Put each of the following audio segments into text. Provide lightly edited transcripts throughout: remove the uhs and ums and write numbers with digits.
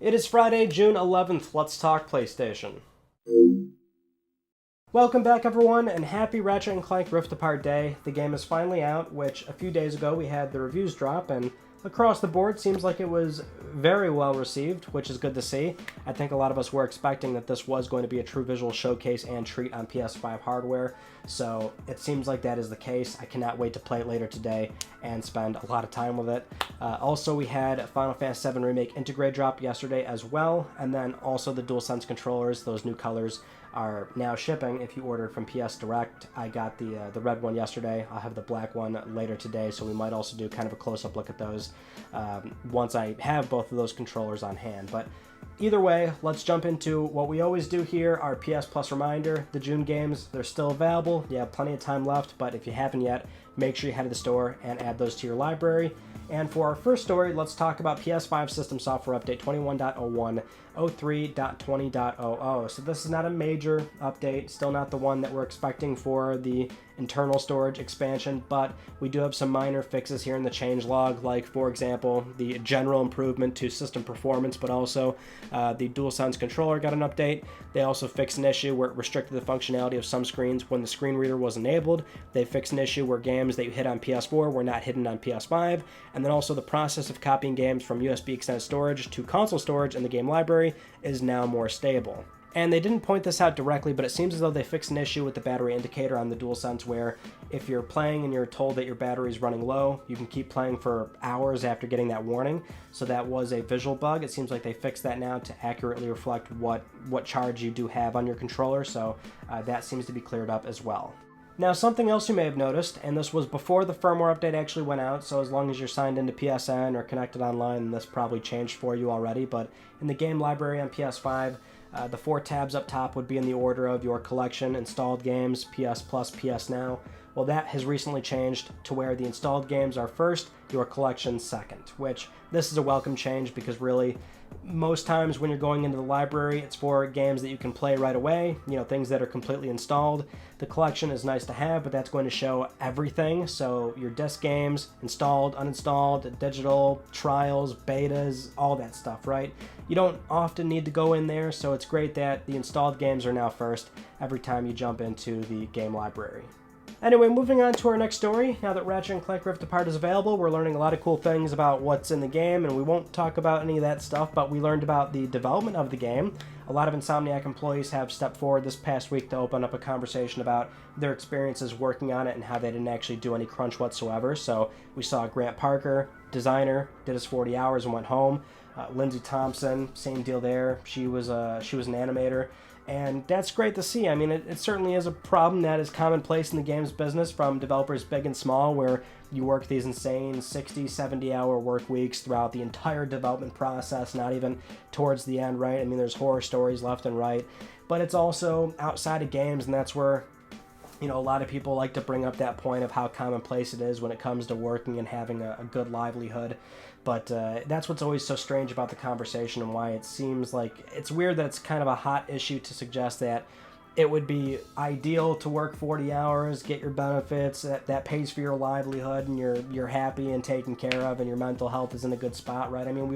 It is Friday, June 11th. Let's talk PlayStation. Welcome back, everyone, and happy Ratchet Clank Rift Apart Day. The game is finally out, which a few days ago we had the reviews drop, and across the board seems like it was very well received, which is good to see. I think a lot of us were expecting that this was going to be a true visual showcase and treat on PS5 hardware, so it seems like that is the case. I cannot wait to play it later today and spend a lot of time with it. Also, we had Final Fantasy VII Remake Integrate drop yesterday as well, and then also the DualSense controllers, those new colors, are now shipping if you ordered from PS Direct. I got the red one yesterday. I'll have the black one later today, so we might also do kind of a close-up look at those once I have both of those controllers on hand. But either way, let's jump into what we always do here, our PS Plus reminder. The June games, they're still available. You have plenty of time left, but if you haven't yet, make sure you head to the store and add those to your library. And for our first story, let's talk about PS5 System Software Update 21.01, 03.20.00. So this is not a major update, still not the one that we're expecting for the internal storage expansion, but we do have some minor fixes here in the changelog, like, for example, the general improvement to system performance, but also the DualSense controller got an update. They also fixed an issue where it restricted the functionality of some screens when the screen reader was enabled. They fixed an issue where games that you hit on PS4 were not hidden on PS5, and then also the process of copying games from USB extended storage to console storage in the game library is now more stable. And they didn't point this out directly, but it seems as though they fixed an issue with the battery indicator on the DualSense where if you're playing and you're told that your battery is running low, you can keep playing for hours after getting that warning. So that was a visual bug. It seems like they fixed that now to accurately reflect what charge you do have on your controller, so that seems to be cleared up as well. Now, something else you may have noticed, and this was before the firmware update actually went out, so as long as you're signed into PSN or connected online, this probably changed for you already, but in the game library on PS5, the 4 tabs up top would be in the order of your collection, installed games, PS Plus, PS Now. Well, that has recently changed to where the installed games are first, your collection second, which this is a welcome change because really, most times when you're going into the library, it's for games that you can play right away, things that are completely installed. The collection is nice to have, but that's going to show everything, so your disc games, installed, uninstalled, digital, trials, betas, all that stuff, right? You don't often need to go in there, so it's great that the installed games are now first every time you jump into the game library. Anyway, moving on to our next story. Now that Ratchet Clank Rift Apart is available, we're learning a lot of cool things about what's in the game, and we won't talk about any of that stuff, but we learned about the development of the game. A lot of Insomniac employees have stepped forward this past week to open up a conversation about their experiences working on it and how they didn't actually do any crunch whatsoever. So we saw Grant Parker, designer, did his 40 hours and went home. Lindsay Thompson, same deal there. She was an animator. And that's great to see. I mean, it certainly is a problem that is commonplace in the games business from developers big and small, where you work these insane 60, 70-hour work weeks throughout the entire development process, not even towards the end, right? I mean, there's horror stories left and right, but it's also outside of games, and that's where a lot of people like to bring up that point of how commonplace it is when it comes to working and having a good livelihood. But that's what's always so strange about the conversation and why it seems like it's weird that it's kind of a hot issue to suggest that it would be ideal to work 40 hours, get your benefits, that pays for your livelihood, and you're happy and taken care of, and your mental health is in a good spot, right? I mean,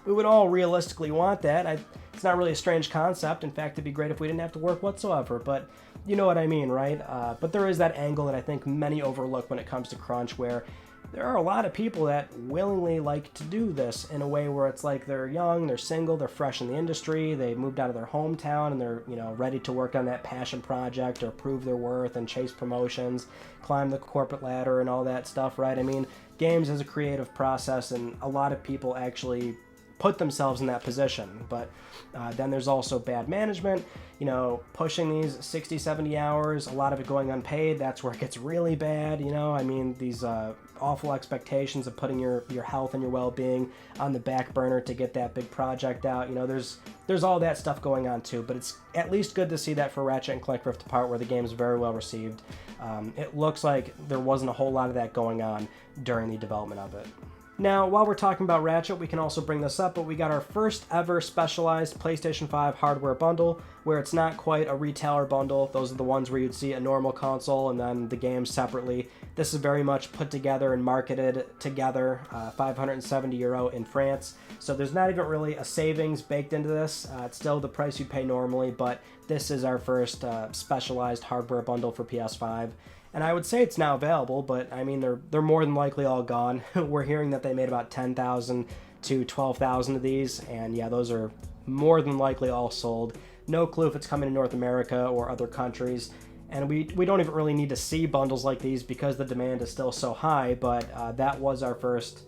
we would all realistically want that. It's not really a strange concept. In fact, it'd be great if we didn't have to work whatsoever, but you know what I mean, right? But there is that angle that I think many overlook when it comes to crunch, where there are a lot of people that willingly like to do this in a way where it's like they're young, they're single, they're fresh in the industry, they moved out of their hometown, and they're ready to work on that passion project or prove their worth and chase promotions, climb the corporate ladder and all that stuff, right? I mean, games is a creative process, and a lot of people actually put themselves in that position. But then there's also bad management, pushing these 60, 70 hours, a lot of it going unpaid. That's where it gets really bad, I mean, these awful expectations of putting your health and your well-being on the back burner to get that big project out. There's all that stuff going on too, but it's at least good to see that for Ratchet & Clank Rift Apart, where the game is very well received. It looks like there wasn't a whole lot of that going on during the development of it. Now, while we're talking about Ratchet, we can also bring this up, but we got our first ever specialized PlayStation 5 hardware bundle, where it's not quite a retailer bundle. Those are the ones where you'd see a normal console and then the games separately. This is very much put together and marketed together, €570 in France. So there's not even really a savings baked into this. It's still the price you pay normally, but this is our first specialized hardware bundle for PS5. And I would say it's now available, but I mean, they're more than likely all gone. We're hearing that they made about 10,000 to 12,000 of these, and yeah, those are more than likely all sold. No clue if it's coming to North America or other countries, and we don't even really need to see bundles like these because the demand is still so high, but that was our first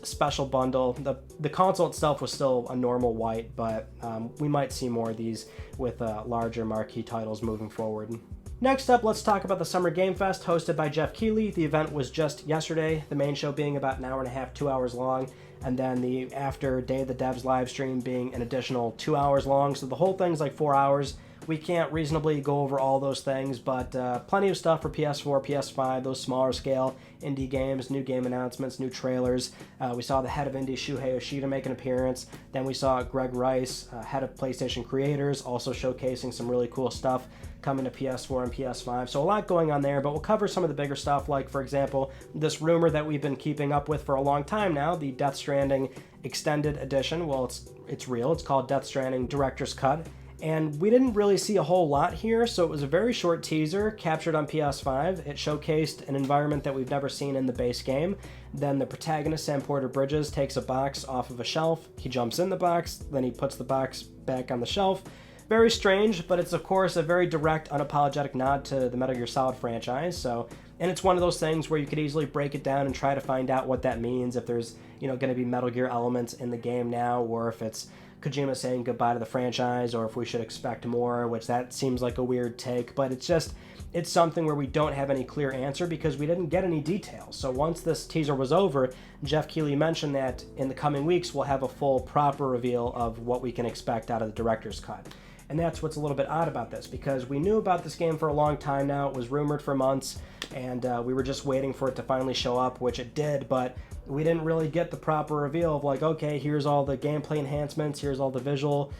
special bundle. The console itself was still a normal white, but we might see more of these with larger marquee titles moving forward. Next up, let's talk about the Summer Game Fest hosted by Jeff Keighley. The event was just yesterday, the main show being about an hour and a half, 2 hours long, and then the after Day of the Devs live stream being an additional 2 hours long, so the whole thing's like 4 hours. We can't reasonably go over all those things, but plenty of stuff for PS4, PS5, those smaller scale indie games, new game announcements, new trailers. We saw the head of indie Shuhei Yoshida make an appearance. Then we saw Greg Rice, head of PlayStation Creators, also showcasing some really cool stuff coming to PS4 and PS5. So a lot going on there, but we'll cover some of the bigger stuff, like, for example, this rumor that we've been keeping up with for a long time now, the Death Stranding Extended Edition. Well, it's real. It's called Death Stranding Director's Cut. And we didn't really see a whole lot here, so it was a very short teaser captured on PS5. It showcased an environment that we've never seen in the base game. Then the protagonist, Sam Porter Bridges, takes a box off of a shelf. He jumps in the box, then he puts the box back on the shelf. Very strange, but it's of course a very direct, unapologetic nod to the Metal Gear Solid franchise. And it's one of those things where you could easily break it down and try to find out what that means, if there's, going to be Metal Gear elements in the game now, or if it's Kojima saying goodbye to the franchise, or if we should expect more, which that seems like a weird take, but it's something where we don't have any clear answer because we didn't get any details. So once this teaser was over, Jeff Keighley mentioned that in the coming weeks we'll have a full, proper reveal of what we can expect out of the director's cut. And that's what's a little bit odd about this, because we knew about this game for a long time now. It was rumored for months, and we were just waiting for it to finally show up, which it did, but we didn't really get the proper reveal of like, okay, here's all the gameplay enhancements, here's all the visual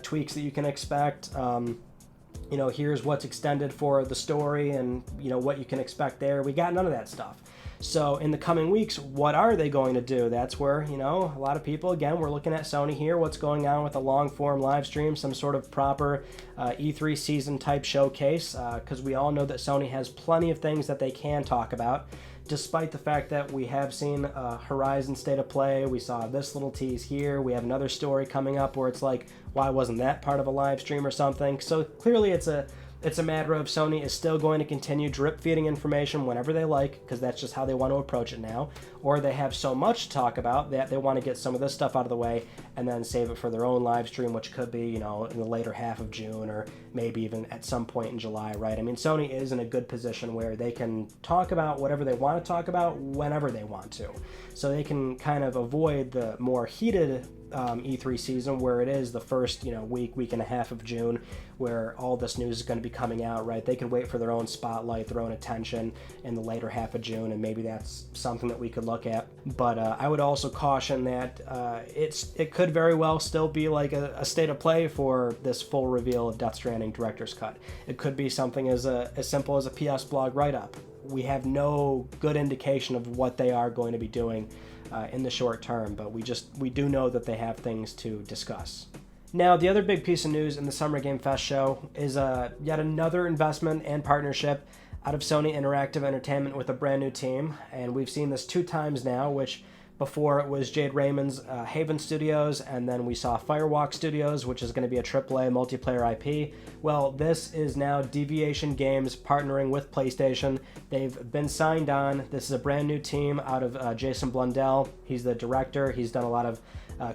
tweaks that you can expect, here's what's extended for the story and, what you can expect there. We got none of that stuff. So in the coming weeks, what are they going to do? That's where, a lot of people, again, we're looking at Sony here, what's going on with a long-form live stream, some sort of proper E3 season type showcase, because we all know that Sony has plenty of things that they can talk about, despite the fact that we have seen Horizon State of Play. We saw this little tease here. We have another story coming up where it's like, why wasn't that part of a live stream or something? So clearly it's a matter of Sony is still going to continue drip-feeding information whenever they like, because that's just how they want to approach it now, or they have so much to talk about that they want to get some of this stuff out of the way and then save it for their own live stream, which could be, in the later half of June or maybe even at some point in July, right? I mean, Sony is in a good position where they can talk about whatever they want to talk about whenever they want to. So they can kind of avoid the more heated E3 season where it is the first week and a half of June where all this news is going to be coming out, right? They can wait for their own spotlight, their own attention in the later half of June, and maybe that's something that we could look at. But I would also caution that it could very well still be like a state of play for this full reveal of Death Stranding Director's Cut. It could be something as simple as a PS blog write-up. We have no good indication of what they are going to be doing in the short term, but we do know that they have things to discuss. Now, the other big piece of news in the Summer Game Fest show is yet another investment and partnership out of Sony Interactive Entertainment with a brand new team, and we've seen this 2 times now, which before it was Jade Raymond's Haven Studios, and then we saw Firewalk Studios, which is going to be a AAA multiplayer IP. Well, this is now Deviation Games partnering with PlayStation. They've been signed on. This is a brand new team out of Jason Blundell. He's the director. He's done a lot of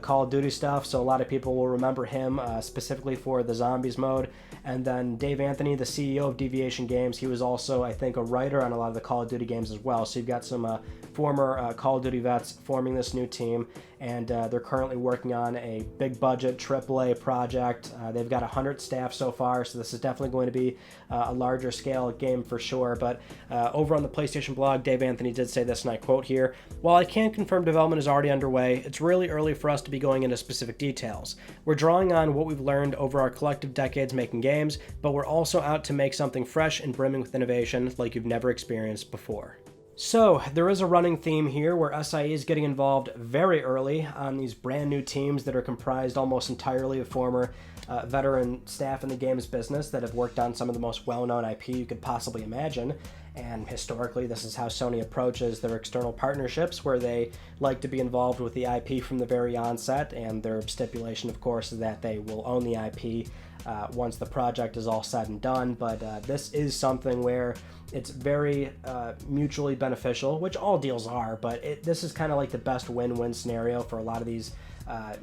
Call of Duty stuff, so a lot of people will remember him specifically for the Zombies mode. And then Dave Anthony, the CEO of Deviation Games, he was also, I think, a writer on a lot of the Call of Duty games as well. So you've got some former Call of Duty vets forming this new team, and they're currently working on a big budget AAA project. They've got 100 staff so far, so this is definitely going to be a larger scale game for sure. But over on the PlayStation blog, Dave Anthony did say this, and I quote here, "While I can't confirm development is already underway, it's really early for us to be going into specific details. We're drawing on what we've learned over our collective decades making games, but we're also out to make something fresh and brimming with innovation like you've never experienced before." So, there is a running theme here where SIE is getting involved very early on these brand new teams that are comprised almost entirely of former veteran staff in the games business that have worked on some of the most well-known IP you could possibly imagine. And historically, this is how Sony approaches their external partnerships, where they like to be involved with the IP from the very onset, and their stipulation, of course, is that they will own the IP once the project is all said and done. But this is something where it's very mutually beneficial, which all deals are, but this is kind of like the best win-win scenario for a lot of these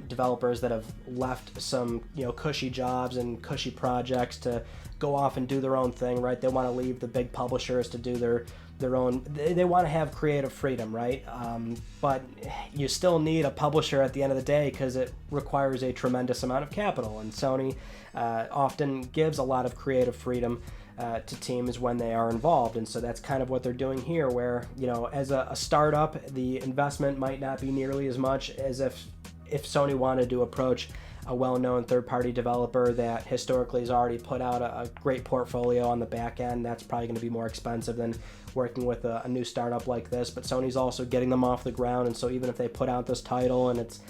developers that have left some cushy jobs and cushy projects to go off and do their own thing, right? They want to leave the big publishers to do their own. They want to have creative freedom, right? But you still need a publisher at the end of the day because it requires a tremendous amount of capital, and Sony often gives a lot of creative freedom to teams when they are involved, and so that's kind of what they're doing here, where as a startup, the investment might not be nearly as much as if Sony wanted to approach a well-known third-party developer that historically has already put out a great portfolio on the back end. That's probably going to be more expensive than working with a new startup like this, but Sony's also getting them off the ground, and so even if they put out this title and it's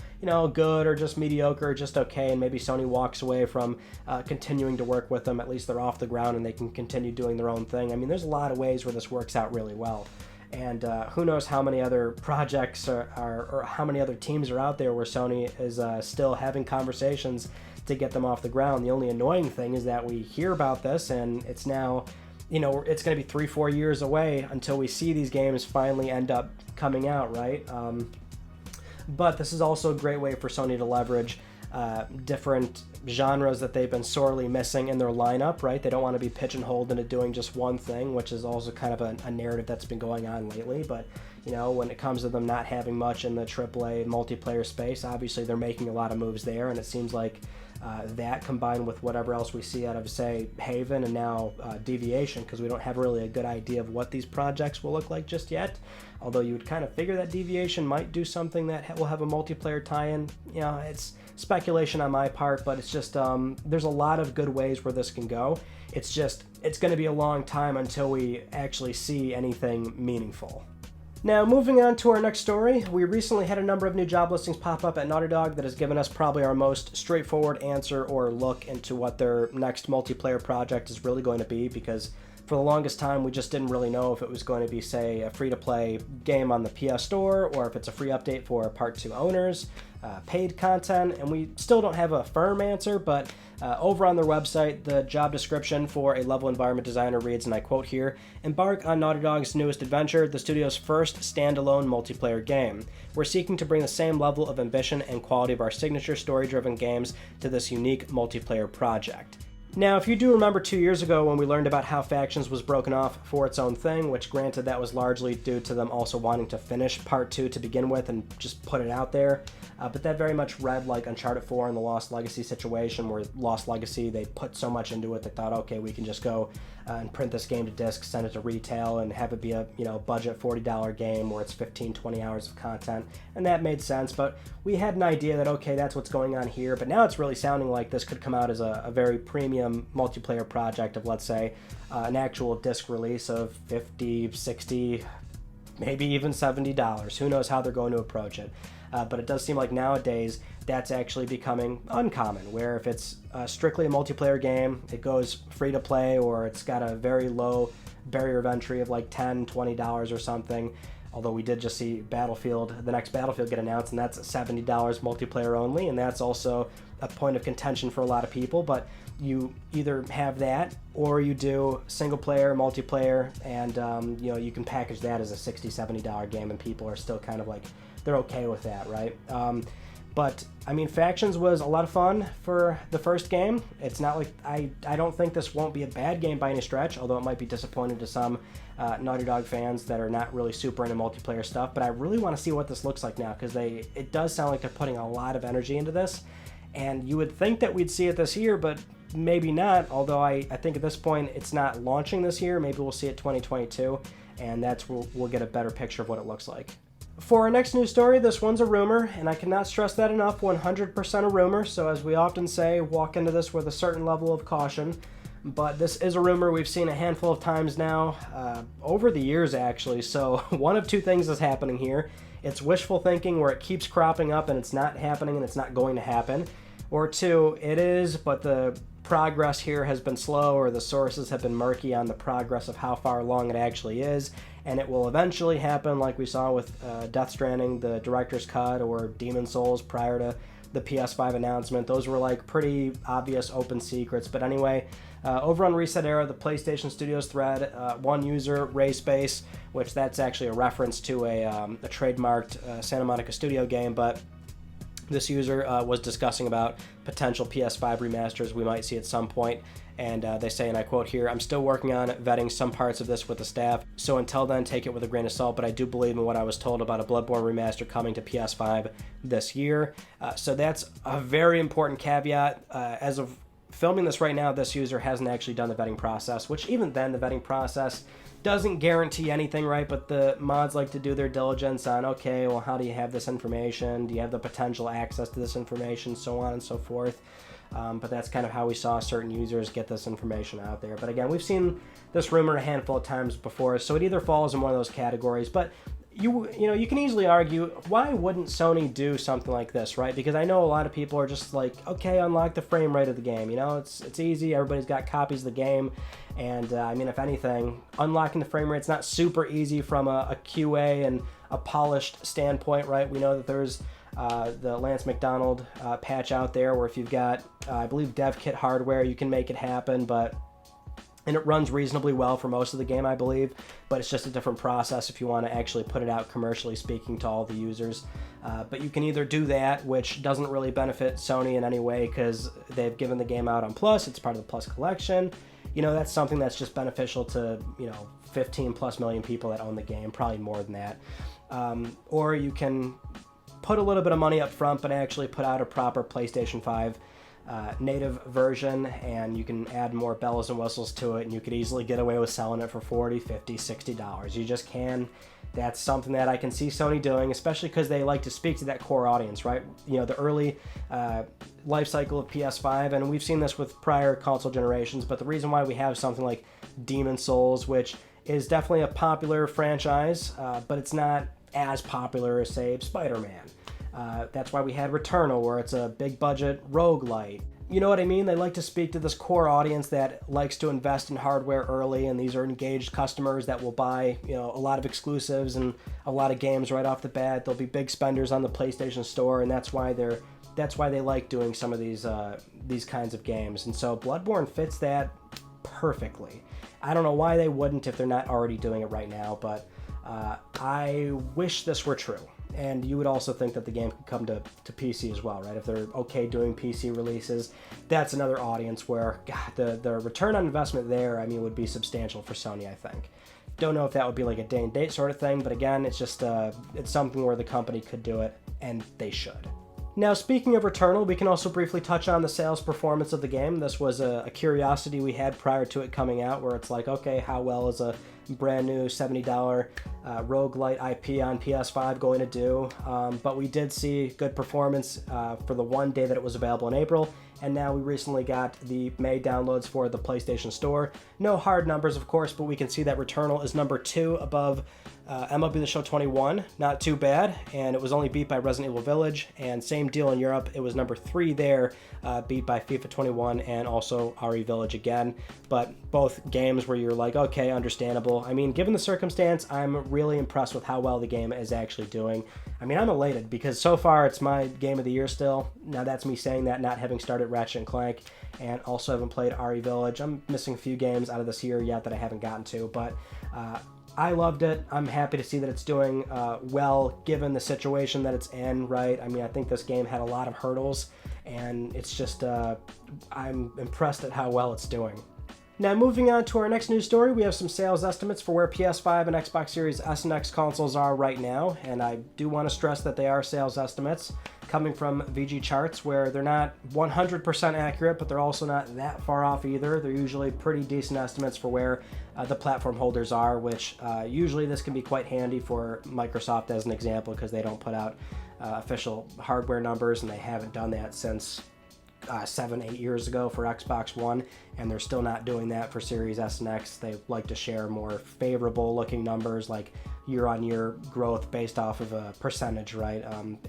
good or just mediocre or just okay, and maybe Sony walks away from continuing to work with them, at least they're off the ground and they can continue doing their own thing. I mean, there's a lot of ways where this works out really well. And who knows how many other projects or how many other teams are out there where Sony is still having conversations to get them off the ground. The only annoying thing is that we hear about this and it's now, it's going to be 3-4 years away until we see these games finally end up coming out, right? But this is also a great way for Sony to leverage different genres that they've been sorely missing in their lineup, right? They don't want to be pigeonholed into doing just one thing, which is also kind of a narrative that's been going on lately. But when it comes to them not having much in the AAA multiplayer space, obviously they're making a lot of moves there, and it seems like that combined with whatever else we see out of, say, Haven and now Deviation, because we don't have really a good idea of what these projects will look like just yet, although you would kind of figure that Deviation might do something that will have a multiplayer tie-in. It's speculation on my part, but it's just there's a lot of good ways where this can go. It's going to be a long time until we actually see anything meaningful. Now, moving on to our next story, we recently had a number of new job listings pop up at Naughty Dog that has given us probably our most straightforward answer or look into what their next multiplayer project is really going to be, because for the longest time we just didn't really know if it was going to be, say, a free-to-play game on the PS Store, or if it's a free update for Part 2 owners, paid content, and we still don't have a firm answer, but over on their website, the job description for a level environment designer reads, and I quote here, "Embark on Naughty Dog's newest adventure, the studio's first standalone multiplayer game. We're seeking to bring the same level of ambition and quality of our signature story-driven games to this unique multiplayer project." Now, if you do remember 2 years ago when we learned about how Factions was broken off for its own thing, which granted that was largely due to them also wanting to finish Part 2 to begin with and just put it out there, but that very much read like Uncharted 4 and the Lost Legacy situation, where Lost Legacy, they put so much into it, they thought, okay, we can just go and print this game to disc, send it to retail, and have it be a budget $40 game where it's 15-20 hours of content, and that made sense. But we had an idea that, okay, that's what's going on here, but now it's really sounding like this could come out as a very premium multiplayer project of, let's say, an actual disc release of $50, $60, maybe even $70. Who knows how they're going to approach it. But it does seem like nowadays that's actually becoming uncommon, where if it's strictly a multiplayer game, it goes free to play, or it's got a very low barrier of entry of like $10, $20 or something. Although we did just see the next Battlefield get announced, and that's $70 multiplayer only, and that's also a point of contention for a lot of people. But you either have that, or you do single player, multiplayer, and you can package that as a $60, $70 game, and people are still kind of like, they're okay with that, right? But I mean, Factions was a lot of fun for the first game. It's not like I don't think this won't be a bad game by any stretch, although it might be disappointing to some Naughty Dog fans that are not really super into multiplayer stuff. But I really want to see what this looks like now, because it does sound like they're putting a lot of energy into this, and you would think that we'd see it this year, but maybe not. Although I think at this point it's not launching this year. Maybe we'll see it 2022, and that's where we'll get a better picture of what it looks like. For our next news story, this one's a rumor, and I cannot stress that enough, 100% a rumor, so as we often say, walk into this with a certain level of caution. but this is a rumor we've seen a handful of times now, over the years actually, so one of two things is happening here. It's wishful thinking where it keeps cropping up and it's not happening and it's not going to happen. Or two, it is, but the progress here has been slow, or the sources have been murky on the progress of how far along it actually is, and it will eventually happen like we saw with Death Stranding, the director's cut, or Demon Souls prior to the PS5 announcement. Those were like pretty obvious open secrets. But anyway, over on Reset Era, the PlayStation Studios thread, one user, Rayspace, which that's actually a reference to a trademarked Santa Monica Studio game, but this user was discussing about potential PS5 remasters we might see at some point, and they say, and I quote here, "I'm still working on vetting some parts of this with the staff, so until then take it with a grain of salt, but I do believe in what I was told about a Bloodborne remaster coming to PS5 this year." So that's a very important caveat. As of filming this right now, this user hasn't actually done the vetting process, which even then the vetting process doesn't guarantee anything, right? But the mods like to do their diligence on, okay, well, how do you have this information? Do you have the potential access to this information? So on and so forth. But that's kind of how we saw certain users get this information out there. But again, we've seen this rumor a handful of times before, so it either falls in one of those categories. But you know, you can easily argue, why wouldn't Sony do something like this, right? Because I know a lot of people are just like, okay, unlock the frame rate of the game. You know, it's easy. Everybody's got copies of the game. And I mean, if anything, unlocking the frame rate's not super easy from a QA and a polished standpoint, right? We know that there's the Lance McDonald patch out there where if you've got, I believe, dev kit hardware, you can make it happen, and it runs reasonably well for most of the game, I believe, but it's just a different process if you want to actually put it out commercially speaking to all the users. But you can either do that, which doesn't really benefit Sony in any way because they've given the game out on Plus, it's part of the Plus collection. You know, that's something that's just beneficial to, 15 plus million people that own the game, probably more than that. Or you can put a little bit of money up front, but actually put out a proper PlayStation 5 native version, and you can add more bells and whistles to it, and you could easily get away with selling it for $40, $50, $60. You just can. That's something that I can see Sony doing, especially because they like to speak to that core audience, right? The early life cycle of PS5, and we've seen this with prior console generations, but the reason why we have something like Demon Souls, which is definitely a popular franchise, but it's not as popular as, say, Spider-Man. That's why we had Returnal, where it's a big budget roguelite. You know what I mean? They like to speak to this core audience that likes to invest in hardware early, and these are engaged customers that will buy, a lot of exclusives and a lot of games right off the bat. They'll be big spenders on the PlayStation Store, and that's why they like doing some of these kinds of games. And so Bloodborne fits that perfectly. I don't know why they wouldn't if they're not already doing it right now, but I wish this were true. And you would also think that the game could come to PC as well, right? If they're okay doing PC releases, that's another audience where, God, the return on investment there, would be substantial for Sony, I think. Don't know if that would be like a day and date sort of thing, but again, it's just, it's something where the company could do it, and they should. Now, speaking of Returnal, we can also briefly touch on the sales performance of the game. This was a curiosity we had prior to it coming out, where it's like, okay, how well is a brand new $70 roguelite IP on PS5 going to do? But we did see good performance for the one day that it was available in April, and now we recently got the May downloads for the PlayStation Store. No hard numbers, of course, but we can see that Returnal is number 2 above MLB The Show 21, not too bad, and it was only beat by Resident Evil Village, and same deal in Europe, it was number 3 there, beat by FIFA 21 and also RE Village again, but both games where you're like, okay, understandable. Given the circumstance, I'm really impressed with how well the game is actually doing. I'm elated because so far it's my game of the year still. Now that's me saying that, not having started Ratchet Clank, and also haven't played RE Village. I'm missing a few games out of this year yet that I haven't gotten to, but I loved it. I'm happy to see that it's doing well given the situation that it's in, right? I think this game had a lot of hurdles, and it's just, I'm impressed at how well it's doing. Now, moving on to our next news story, we have some sales estimates for where PS5 and Xbox Series S and X consoles are right now, and I do want to stress that they are sales estimates coming from VG Charts, where they're not 100% accurate, but they're also not that far off either. They're usually pretty decent estimates for where the platform holders are, which usually this can be quite handy for Microsoft as an example, because they don't put out official hardware numbers, and they haven't done that since 7-8 years ago for Xbox One, and they're still not doing that for Series S and X. They like to share more favorable looking numbers, like year-on-year growth based off of a percentage, right?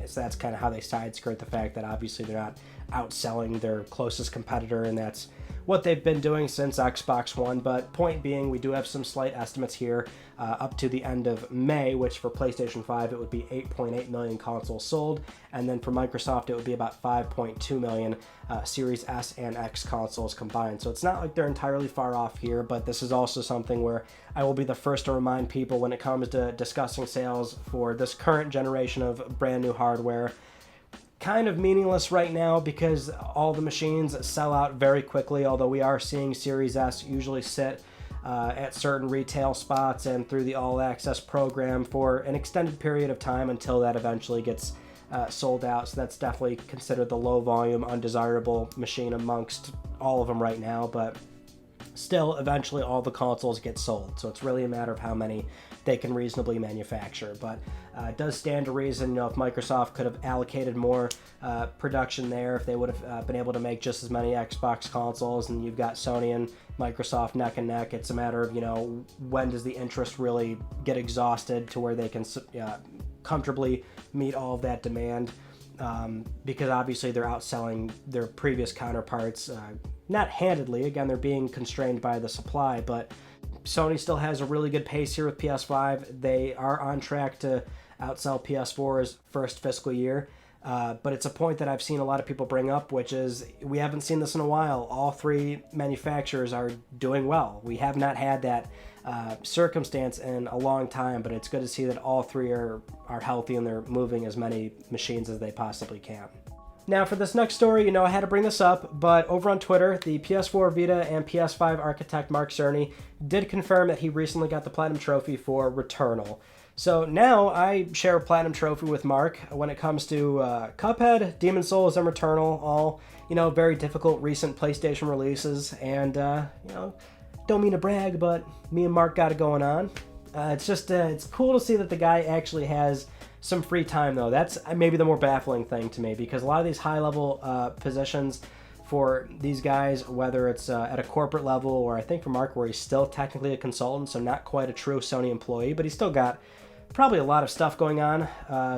So that's kind of how they side skirt the fact that obviously they're not outselling their closest competitor, and that's what they've been doing since Xbox One. But point being, we do have some slight estimates here up to the end of May, which for PlayStation 5 it would be 8.8 million consoles sold, and then for Microsoft it would be about 5.2 million Series S and X consoles combined. So it's not like they're entirely far off here, but this is also something where I will be the first to remind people when it comes to discussing sales for this current generation of brand new hardware. Kind of meaningless right now because all the machines sell out very quickly, although we are seeing Series S usually sit at certain retail spots and through the All Access program for an extended period of time until that eventually gets sold out. So that's definitely considered the low volume, undesirable machine amongst all of them right now, but still eventually all the consoles get sold. So it's really a matter of how many they can reasonably manufacture. But it does stand to reason, if Microsoft could have allocated more production there, if they would have been able to make just as many Xbox consoles, and you've got Sony and Microsoft neck and neck. It's a matter of, when does the interest really get exhausted to where they can comfortably meet all of that demand, because obviously they're outselling their previous counterparts, not handedly. Again, they're being constrained by the supply, but Sony still has a really good pace here with PS5. They are on track to outsell PS4's first fiscal year, but it's a point that I've seen a lot of people bring up, which is we haven't seen this in a while. All three manufacturers are doing well. We have not had that circumstance in a long time, but it's good to see that all three are healthy and they're moving as many machines as they possibly can. Now for this next story, I had to bring this up, but over on Twitter, the PS4 Vita and PS5 architect Mark Cerny did confirm that he recently got the Platinum Trophy for Returnal. So now I share a Platinum Trophy with Mark when it comes to Cuphead, Demon's Souls, and Returnal, all, very difficult recent PlayStation releases, and, don't mean to brag, but me and Mark got it going on. It's cool to see that the guy actually has some free time, though. That's maybe the more baffling thing to me, because a lot of these high-level positions for these guys, whether it's at a corporate level, or I think for Mark, where he's still technically a consultant, so not quite a true Sony employee, but he's still got probably a lot of stuff going on.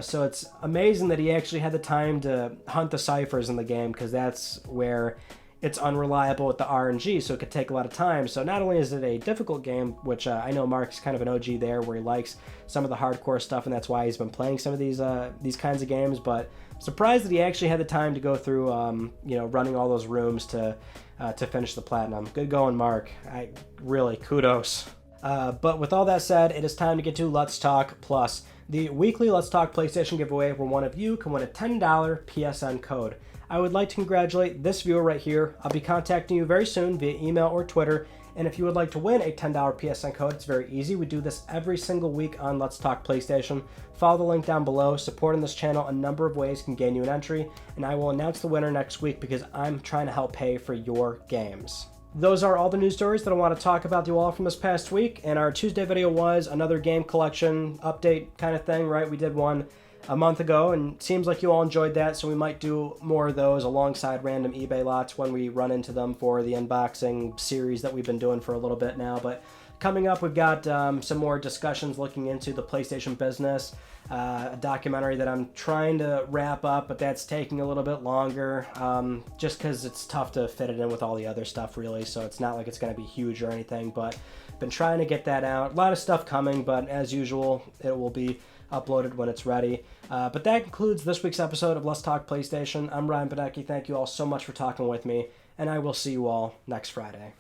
So it's amazing that he actually had the time to hunt the ciphers in the game, because that's where it's unreliable with the RNG, so it could take a lot of time. So not only is it a difficult game, which I know Mark's kind of an OG there, where he likes some of the hardcore stuff, and that's why he's been playing some of these kinds of games, but surprised that he actually had the time to go through, running all those rooms to finish the Platinum. Good going, Mark. Really, kudos. But with all that said, it is time to get to Let's Talk Plus, the weekly Let's Talk PlayStation giveaway where one of you can win a $10 PSN code. I would like to congratulate this viewer right here. I'll be contacting you very soon via email or Twitter, and if you would like to win a $10 PSN code, it's very easy. We do this every single week on Let's Talk PlayStation. Follow the link down below. Supporting this channel a number of ways can gain you an entry, and I will announce the winner next week because I'm trying to help pay for your games. Those are all the news stories that I want to talk about to you all from this past week, and our Tuesday video was another game collection update kind of thing, right? We did one a month ago, and it seems like you all enjoyed that, so we might do more of those alongside random eBay lots when we run into them for the unboxing series that we've been doing for a little bit now. But coming up, we've got some more discussions looking into the PlayStation business, a documentary that I'm trying to wrap up, but that's taking a little bit longer, just because it's tough to fit it in with all the other stuff, really, so it's not like it's going to be huge or anything, but been trying to get that out. A lot of stuff coming, but as usual, it will be uploaded when it's ready. But that concludes this week's episode of Let's Talk PlayStation. I'm Ryan Pacheco. Thank you all so much for talking with me, and I will see you all next Friday.